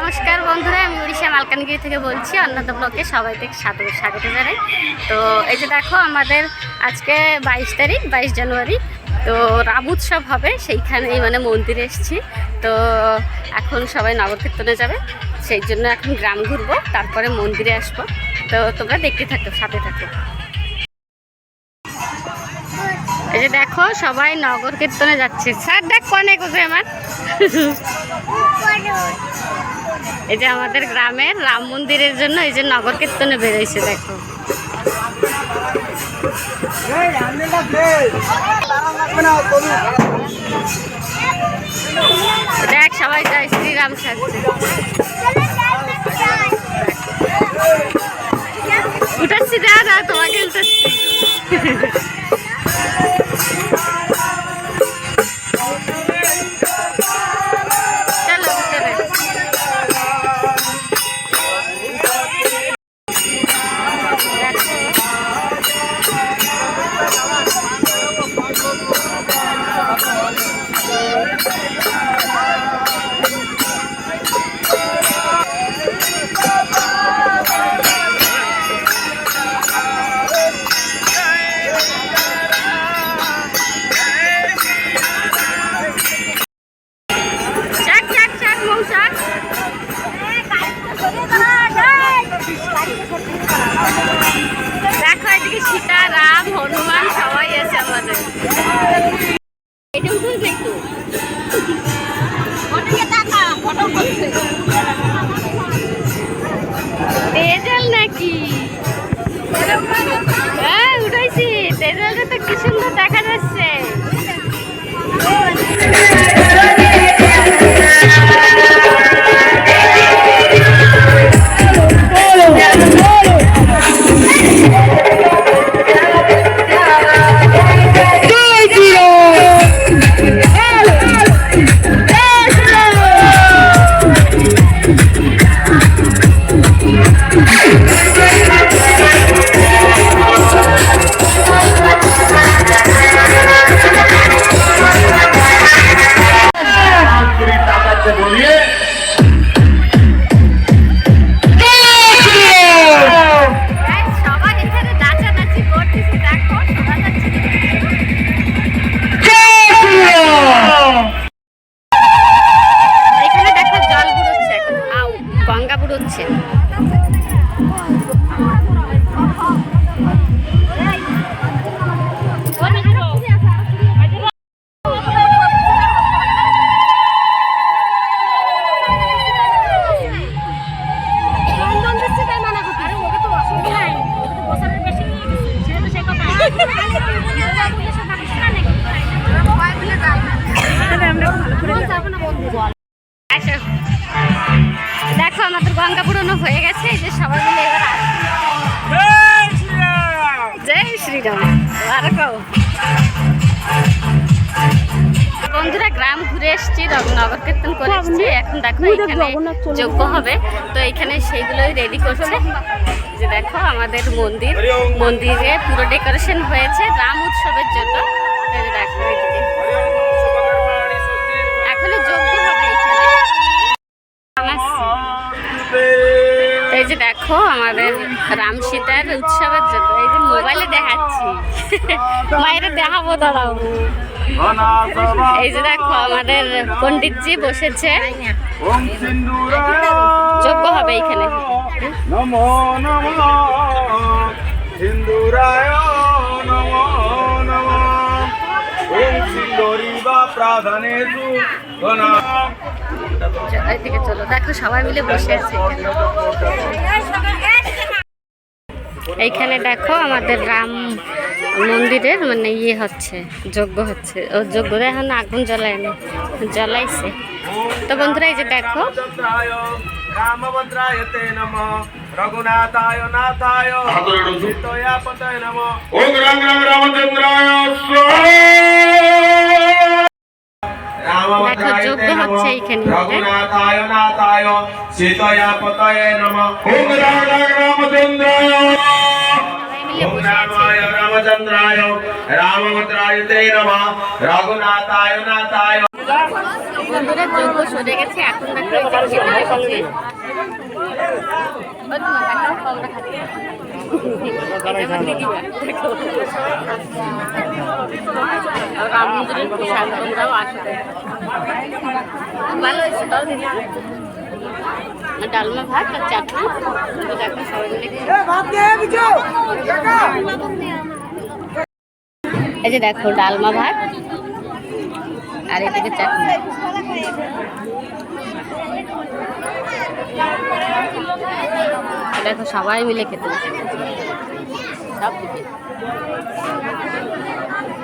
নমস্কার বন্ধুরা, আমি উড়িষ্যা মালকানগিরি থেকে বলছি। অন্যতম ব্লকে সবাইকে স্বাগত জানাই। তো এই যে দেখো, আমাদের আজকে 22 জানুয়ারি, তো রাম উৎসব হবে, সেইখানেই মানে মন্দিরে এসেছি। তো এখন সবাই নগর কীর্তনে যাবে, সেই জন্য এখন গ্রাম ঘুরবো, তারপরে মন্দিরে আসবো। তো তোমরা দেখতে থাকো, সাথে থাকো। এই যে দেখো, সবাই নগর কীর্তনে যাচ্ছে। স্যার দেখ কনে কোথায় আমার এই যে আমাদের গ্রামের রাম মন্দিরের জন্য এই যে নগর কীর্তনে বেরোইছে। দেখো দেখ, সবাই যায় শ্রীরাম সাজছে। উঠাচ্ছি, দাদা তোমাকে উঠাচ্ছি। দেখো, এদিকে সীতা, রাম, হনুমান সবাই আছে আমাদের। তেজাল নাকি? হ্যাঁ উঠাইছি, তেজালটা তো কি সুন্দর দেখা যাচ্ছে। দেখো, আমাদের গঙ্গা পুরনো হয়ে গেছে। এই যে সবাই মিলে এবার জয় শ্রীরাম। বন্ধুরা, গ্রাম ঘুরে এসছি, নগর কীর্তন করে এসছি। এখন দেখো এখানে যজ্ঞ হবে, তো এখানে সেইগুলোই রেডি করছে। যে দেখো, আমাদের মন্দিরে পুরো ডেকোরেশন হয়েছে রাম উৎসবের জন্য। দেখো এদিকে এখনো যজ্ঞ হবে এখানে। এই যে দেখো, আমাদের রাম সীতার উৎসবের জন্য এই যে মোবাইলে দেখাচ্ছি, মায়ের দেখাবো, দাঁড়াও। এই যে দেখো, আমাদের পণ্ডিতজি বসেছে, যজ্ঞ হবে এইখানে। নমো নমো সিন্দুরায় নমো নমো ওম সিন্দুরি বা প্রাধানেতু গণা। এইদিকে চলো, দেখো সবাই মিলে বসে আছে এইখানে। দেখো, আমাদের রাম মন্দিরের মানে ইয়ে হচ্ছে, যজ্ঞ হচ্ছে। ও যজ্ঞ এখন আগুন জ্বলায়নি, জ্বলাইছে। তো বন্ধুরা, এই যে দেখো, রামভদ্রায়তে নমঃ রঘুনাথায় নাথায় সীতয়া পতয়ে নমঃ ওম রাম রাম রামচন্দ্রায় স্বাহা। দেখো যজ্ঞ হচ্ছে এইখানে। রঘুনাথায় নাথায় সীতয়া পতয়ে নমঃ ওম রাম রাম রামচন্দ্রায়। মিলে ওম বসে আছি। রামায় রামচন্দ্রায় রামভদ্রায় তে নমঃ রঘুনাথায় নাথায়। বন্ধুরা যজ্ঞ সরে গেছে, এখন দেখো এই যে খেতে বসেছে। ওই তো না, দেখো আমরা খাচ্ছি। এটা আমার দিদিরা, দেখো। আর রাম মন্দিরের প্রসাদ, তোমরাও আসবে। ভালো হয়েছে তাও দিদি। আর ডালমা ভাত আর চাটনি, তো দেখো সবাই মিলে এই যে দেখো ডালমা ভাত আর এদিকে চাটনি। দেখো সবাই মিলে খেতে বসে গেছে। সব দিকে